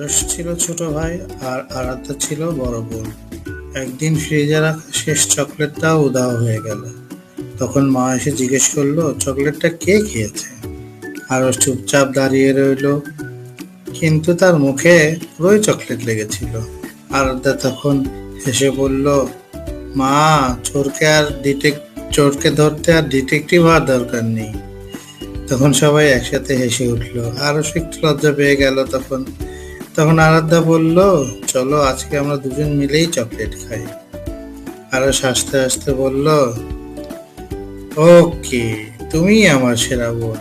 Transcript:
আরশ ছিল ছোট ভাই আর আরাধ্যা ছিল বড় বোন। একদিন ফ্রিজে রাখা শেষ চকলেটটাও উধাও হয়ে গেল। তখন মা এসে জিজ্ঞেস করলো, চকলেটটা কে খেয়েছে? আরশ চুপচাপ দাঁড়িয়ে রইল, কিন্তু তার মুখে পুরোই চকলেট লেগেছিল। আরাধ্যা তখন হেসে বলল, মা, চোরকে ধরতে আর ডিটেকটিভ হওয়ার দরকার নেই। তখন সবাই একসাথে হেসে উঠলো। আরো একটু লজ্জা পেয়ে গেল। তখন তখন আরাধ্যা বলল, চলো আজকে আমরা দুজন মিলেই চকলেট খাই। আরো হাসতে হাসতে বলল, ওকে, তুমিই আমার সেরা বোন।